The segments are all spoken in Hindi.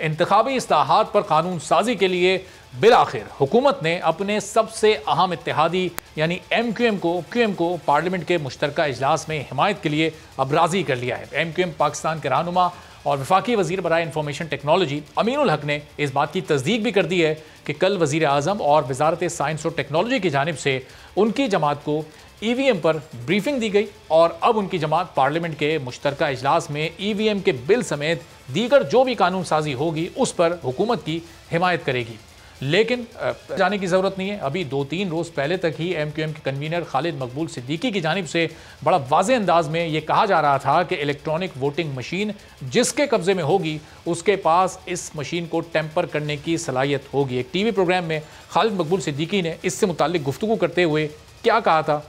इंतखाबी इस्लाहात पर कानून साजी के लिए बिल आखिर हुकूमत ने अपने सबसे अहम इत्तेहादी यानी MQM को पार्लियामेंट के मुश्तरका इजलास में हिमायत के लिए अब राजी कर लिया है। MQM पाकिस्तान के रहनुमा और वफाकी वजीर बराए इंफॉर्मेशन टेक्नोलॉजी अमीनुल हक ने इस बात की तस्दीक भी कर दी है कि कल वजीर आज़म और वजारत साइंस और टेक्नोलॉजी की जानिब से उनकी जमात को EVM पर ब्रीफिंग दी गई और अब उनकी जमात पार्लियामेंट के मुश्तरका इजलास में EVM के बिल समेत दीगर जो भी कानून साजी होगी उस पर हुकूमत की हिमायत करेगी। लेकिन जाने की ज़रूरत नहीं है। अभी 2-3 रोज़ पहले तक ही MQM के कन्वीनर खालिद मकबूल सिद्दीकी की जानिब से बड़ा वाज़ेह अंदाज में ये कहा जा रहा था कि इलेक्ट्रॉनिक वोटिंग मशीन जिसके कब्ज़े में होगी उसके पास इस मशीन को टेम्पर करने की सलाहियत होगी। एक TV प्रोग्राम में खालिद मकबूल सिद्दीकी ने इससे मुताल्लिक गुफ्तगू करते हुए क्या कहा था,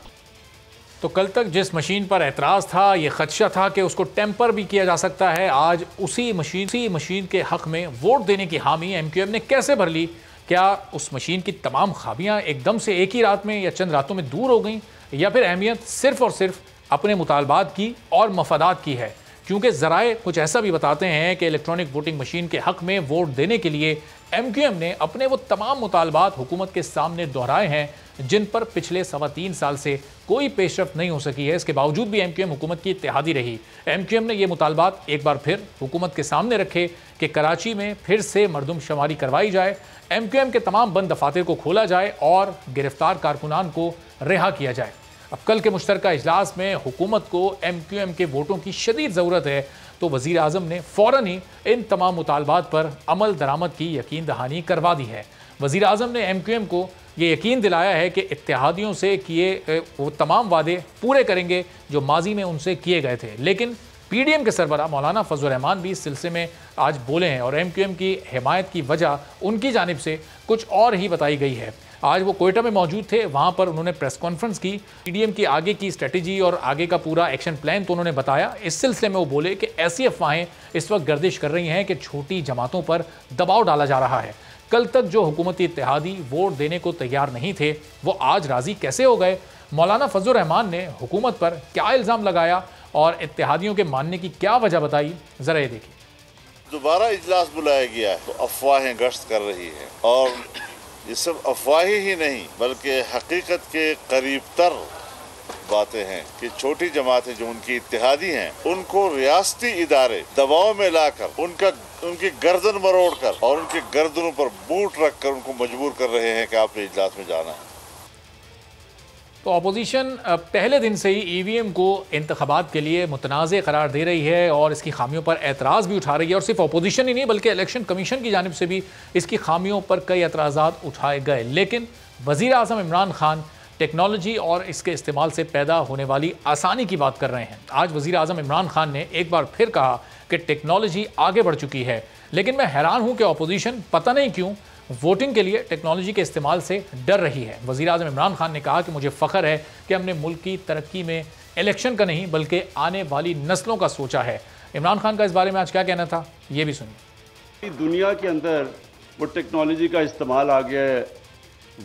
तो कल तक जिस मशीन पर एतराज़ था, ये खदशा था कि उसको टेम्पर भी किया जा सकता है, आज उसी मशीन के हक़ में वोट देने की हामी MQM ने कैसे भर ली। क्या उस मशीन की तमाम खामियां एकदम से एक ही रात में या चंद रातों में दूर हो गई, या फिर अहमियत सिर्फ और सिर्फ अपने मुतालबात की और मफादात की है। क्योंकि ज़राए कुछ ऐसा भी बताते हैं कि इलेक्ट्रॉनिक वोटिंग मशीन के हक़ में वोट देने के लिए MQM ने अपने वो तमाम मुतालबात हुकूमत के सामने दोहराए हैं जिन पर पिछले 3.25 साल से कोई पेशरफ्त नहीं हो सकी है। इसके बावजूद भी MQM हुकूमत की इत्तेहादी रही। MQM ने ये मुतालबात एक बार फिर हुकूमत के सामने रखे कि कराची में फिर से मरदमशुमारी करवाई जाए, MQM के तमाम बंद दफातर को खोला जाए और गिरफ्तार कारकुनान को रिहा किया जाए। अब कल के मुश्तरका इजलास में हुकूमत को MQM के वोटों की शदीद ज़रूरत है, तो वज़ीर आज़म ने फ़ौरन ही इन तमाम मुतालबात पर अमल दरामद की यकीन दहानी करवा दी है। वज़ीर आज़म ने MQM को ये यकीन दिलाया है कि इत्तेहादियों से किए वो तमाम वादे पूरे करेंगे जो माजी में उनसे किए गए थे। लेकिन PDM के सरबराह मौलाना फजल रहमान भी इस सिलसिले में आज बोले हैं और MQM की हिमायत की वजह उनकी जानिब से कुछ और ही बताई गई है। आज वो कोयटा में मौजूद थे, वहाँ पर उन्होंने प्रेस कॉन्फ्रेंस की। PDM की आगे की स्ट्रेटजी और आगे का पूरा एक्शन प्लान तो उन्होंने बताया। इस सिलसिले में वो बोले कि ऐसी अफवाहें इस वक्त गर्दिश कर रही हैं कि छोटी जमातों पर दबाव डाला जा रहा है। कल तक जो हुकूमती इत्तेहादी वोट देने को तैयार नहीं थे वो आज राज़ी कैसे हो गए। मौलाना फजल रहमान ने हुकूमत पर क्या इल्ज़ाम लगाया और इत्तेहादियों के मानने की क्या वजह बताई, ज़रा ये देखिए। दोबारा इजलास बुलाया गया है तो अफवाहें गश्त कर रही है और ये सब अफवाहें ही नहीं बल्कि हकीकत के करीब तर बातें हैं कि छोटी जमातें जो उनकी इत्तेहादी हैं उनको रियासती इदारे दबाव में लाकर उनकी गर्दन मरोड़ कर और उनके गर्दनों पर बूट रख कर उनको मजबूर कर रहे हैं कि आपने इजलास में जाना है। तो अपोजिशन पहले दिन से ही EVM को इंतखाबात के लिए मुतनाज़ करार दे रही है और इसकी खामियों पर एतराज़ भी उठा रही है। और सिर्फ अपोजिशन ही नहीं बल्कि इलेक्शन कमीशन की जानिब से भी इसकी खामियों पर कई एतराज़ात उठाए गए। लेकिन वज़ीर आज़म इमरान खान टेक्नोलॉजी और इसके इस्तेमाल से पैदा होने वाली आसानी की बात कर रहे हैं। आज वज़ीर आज़म इमरान खान ने एक बार फिर कहा कि टेक्नोलॉजी आगे बढ़ चुकी है, लेकिन मैं हैरान हूँ कि अपोजिशन पता नहीं क्यों वोटिंग के लिए टेक्नोलॉजी के इस्तेमाल से डर रही है। वज़ीर आज़म इमरान खान ने कहा कि मुझे फ़ख्र है कि हमने मुल्क की तरक्की में इलेक्शन का नहीं बल्कि आने वाली नस्लों का सोचा है। इमरान खान का इस बारे में आज क्या कहना था, ये भी सुनिए। दुनिया के अंदर वो टेक्नोलॉजी का इस्तेमाल आ गया है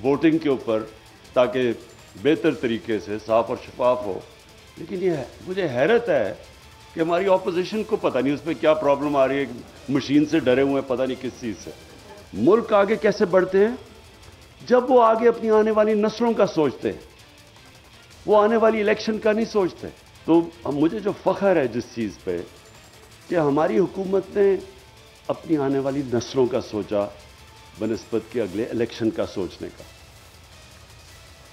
वोटिंग के ऊपर ताकि बेहतर तरीके से साफ और शफाफ हो। लेकिन ये मुझे हैरत है कि हमारी ऑपोजिशन को पता नहीं उस पर क्या प्रॉब्लम आ रही है, मशीन से डरे हुए हैं, पता नहीं किस चीज़ से। मुल्क आगे कैसे बढ़ते हैं जब वो आगे अपनी आने वाली नस्लों का सोचते हैं, वो आने वाली इलेक्शन का नहीं सोचते। तो मुझे जो फ़ख्र है जिस चीज़ पे कि हमारी हुकूमत ने अपनी आने वाली नस्लों का सोचा बनिस्बत के अगले इलेक्शन का सोचने का।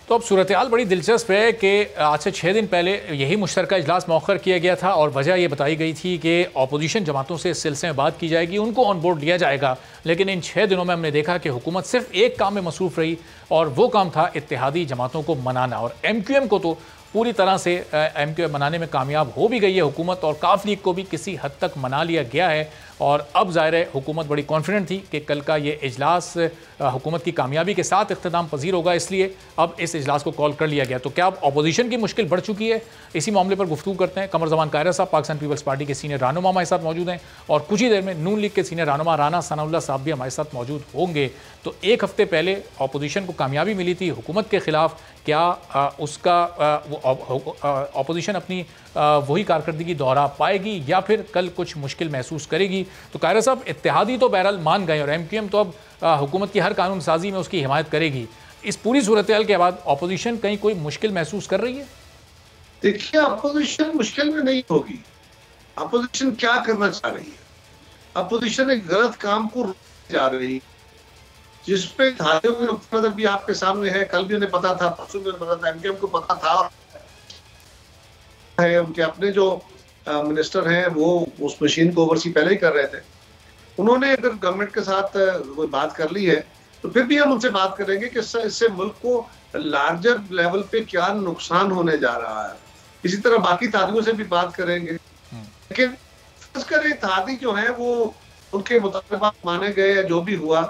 तो अब सूरत हाल बड़ी दिलचस्प है कि आज से 6 दिन पहले यही मुश्तरका इजलास मौखर किया गया था और वजह यह बताई गई थी कि अपोजिशन जमातों से इस सिलसिले में बात की जाएगी, उनको ऑन बोर्ड लिया जाएगा। लेकिन इन 6 दिनों में हमने देखा कि हुकूमत सिर्फ एक काम में मसरूफ़ रही और वो काम था इत्तेहादी जमातों को मनाना। और MQM को तो पूरी तरह से MQM मनाने में कामयाब हो भी गई है हुकूमत, और काफ लीग को भी किसी हद तक मना लिया गया है। और अब ज़ाहिर है हुकूमत बड़ी कॉन्फिडेंट थी कि कल का ये इजलास हुकूमत की कामयाबी के साथ इख्तिताम पजीर होगा, इसलिए अब इस इजलास को कॉल कर लिया गया। तो क्या अब अपोजिशन की मुश्किल बढ़ चुकी है? इसी मामले पर गुफ्तगू करते हैं। कमर जमान कायरा साहब पाकिस्तान पीपल्स पार्टी के सीनियर रहनुमा हमारे साथ मौजूद हैं और कुछ ही देर में नून लीग के सीनियर रहनुमा राना सनाउल्लाह साहब भी हमारे साथ मौजूद होंगे। तो एक हफ्ते पहले अपोजिशन को कामयाबी मिली थी हुकूमत के खिलाफ क्या उसका ऑपोजिशन अपनी वही कारकर्दगी दोहरा पाएगी या फिर कल कुछ मुश्किल महसूस करेगी? तो कायरा साहब, इत्तेहादी तो बहरहाल मान गए और MQM तो अब हुकूमत की हर कानून साजी में उसकी हिमायत करेगी। इस पूरी सूरत हाल के बाद ऑपोजिशन कहीं कोई मुश्किल महसूस कर रही है? देखिए, अपोजिशन मुश्किल में नहीं होगी। अपोजिशन क्या करना चाह रही है? अपोजिशन एक गलत काम को रोकने जा रही है, जिसपे धारियों में नुकसान भी आपके सामने है। कल भी उन्हें पता था, परसों भी उन्हें पता था, MQM को पता था। उनके अपने जो मिनिस्टर हैं वो उस मशीन को ओवरसी पहले ही कर रहे थे। उन्होंने अगर गवर्नमेंट के साथ कोई बात कर ली है तो फिर भी हम उनसे बात करेंगे कि इससे मुल्क को लार्जर लेवल पे क्या नुकसान होने जा रहा है। इसी तरह बाकी धादियों से भी बात करेंगे। लेकिन फर्ज करें धादी जो है वो उनके मुताबिक माने गए या जो भी हुआ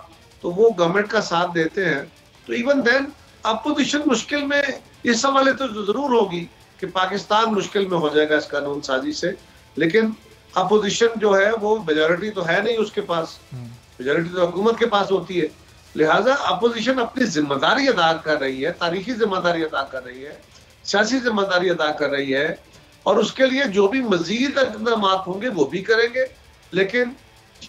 तो वो गवर्नमेंट का साथ देते हैं, तो इवन देन अपोजिशन मुश्किल में इस सवाल तो जरूर होगी कि पाकिस्तान मुश्किल में हो जाएगा इस कानून साजी से। लेकिन अपोजिशन जो है वो मेजॉरिटी तो है नहीं उसके पास, मेजॉरिटी तो हुकूमत के पास होती है। लिहाजा अपोजिशन अपनी जिम्मेदारी अदा कर रही है, तारीखी जिम्मेदारी अदा कर रही है, सियासी जिम्मेदारी अदा कर रही है, और उसके लिए जो भी मजीद इक़दाम होंगे वो भी करेंगे। लेकिन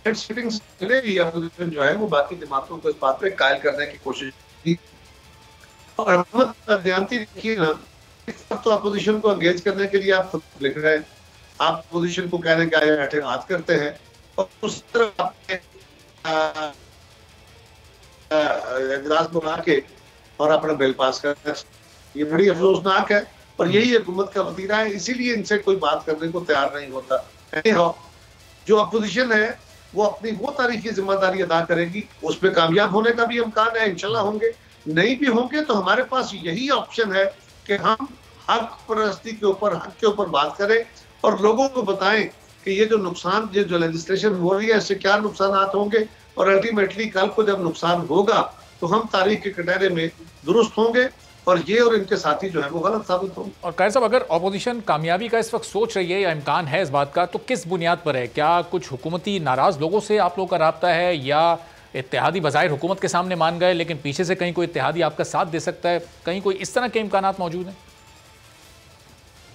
अपोजिशन जो है वो बाकी जमातों को इस बात पे कायल करने की कोशिश की। और ध्यानती रखिए ना, तो अपोजिशन को एंगेज करने के लिए आप खुद लिख रहे हैं, आप अपोजिशन को कहने के आए बैठे बात करते हैं और उस तरह इजलास बुला के और अपना बिल पास करना, ये बड़ी अफसोसनाक है। और यही हुकूमत का वतीरा है, इसीलिए इनसे कोई बात करने को तैयार नहीं होता। जो अपोजिशन है वो अपनी वो तारीखी जिम्मेदारी अदा करेगी, उस पर कामयाब होने का भी इम्कान है, इंशाल्लाह होंगे। नहीं भी होंगे तो हमारे पास यही ऑप्शन है कि हम हक परस्ती के ऊपर, हक के ऊपर बात करें और लोगों को बताएं कि ये जो नुकसान, ये जो लेजिस्लेशन हो रही है इससे क्या नुकसान होंगे, और अल्टीमेटली कल को जब नुकसान होगा तो हम तारीख के कटहरे में दुरुस्त होंगे और ये और इनके साथी जो है वो गलत साबित होंगे। और कायर साहब, अगर ऑपोजिशन कामयाबी का इस वक्त सोच रही है या इम्कान है इस बात का, तो किस बुनियाद पर है? क्या कुछ हुकूमती नाराज लोगों से आप लोगों का राब्ता है, या इत्तेहादी बज़ाहिर हुकूमत के सामने मान गए लेकिन पीछे से कहीं कोई इत्तेहादी आपका साथ दे सकता है? कहीं कोई इस तरह के इम्कानात मौजूद हैं?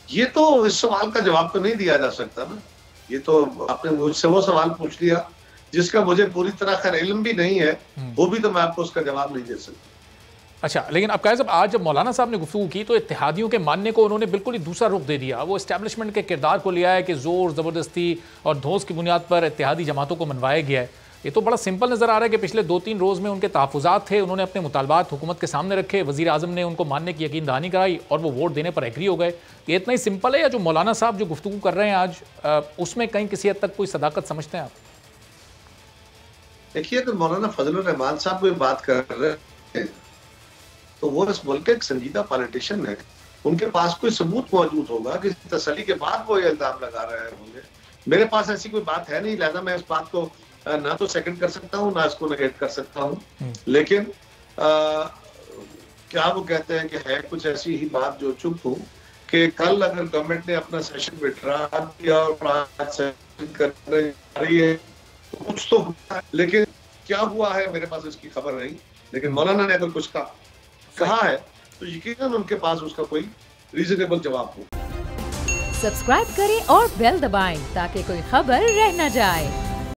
ये तो इस सवाल का जवाब तो नहीं दिया जा सकता ना। ये तो आपने मुझसे वो सवाल पूछ लिया जिसका मुझे पूरी तरह खैर इल्म भी नहीं है, वो भी तो मैं आपको उसका जवाब नहीं दे सकता। अच्छा, लेकिन अब कायर साहब, आज जब मौलाना साहब ने गुफ्तगू की तो इत्तेहादियों के मानने को उन्होंने बिल्कुल ही दूसरा रुख दे दिया। वो एस्टैब्लिशमेंट के किरदार को लिया है कि जोर ज़बरदस्ती और धोस की बुनियाद पर इत्तेहादी जमातों को मनवाया गया है। ये तो बड़ा सिंपल नज़र आ रहा है कि पिछले 2-3 रोज़ में उनके तहफ़्फ़ुज़ात थे, उन्होंने अपने मुतालबात हुकूमत के सामने रखे, वज़ीर आज़म ने उनको मानने की यकीन दहानी कराई और वो वोट देने पर एग्री हो गए। ये इतना ही सिंपल है, या जो मौलाना साहब जो गुफ्तगू कर रहे हैं आज, उसमें कहीं किसी हद तक कोई सदाकत समझते हैं आप? देखिए, अगर मौलाना फजलुर रहमान साहब कोई बात कर रहे हैं तो वो इस मुल्क के एक संजीदा पॉलिटिशियन है, उनके पास कोई सबूत मौजूद होगा कि तसल्ली के बाद वो ये इल्जाम लगा रहे होंगे। मेरे पास ऐसी कोई बात है नहीं, लिहाजा मैं इस बात को ना तो सेकंड कर सकता हूँ ना इसको नेगेट कर सकता हूँ। लेकिन क्या वो कहते हैं कि है कुछ ऐसी ही बात जो चुप हूँ कि कल अगर गवर्नमेंट ने अपना सेशन विड्रॉ किया और आज सेशन कर रही है तो कुछ तो हुआ है, लेकिन क्या हुआ है मेरे पास इसकी खबर नहीं। लेकिन मौलाना ने अगर कुछ कहा है तो यकीनन उनके पास उसका कोई रीजनेबल जवाब हो। सब्सक्राइब करें और बेल दबाएं ताकि कोई खबर रह न जाए।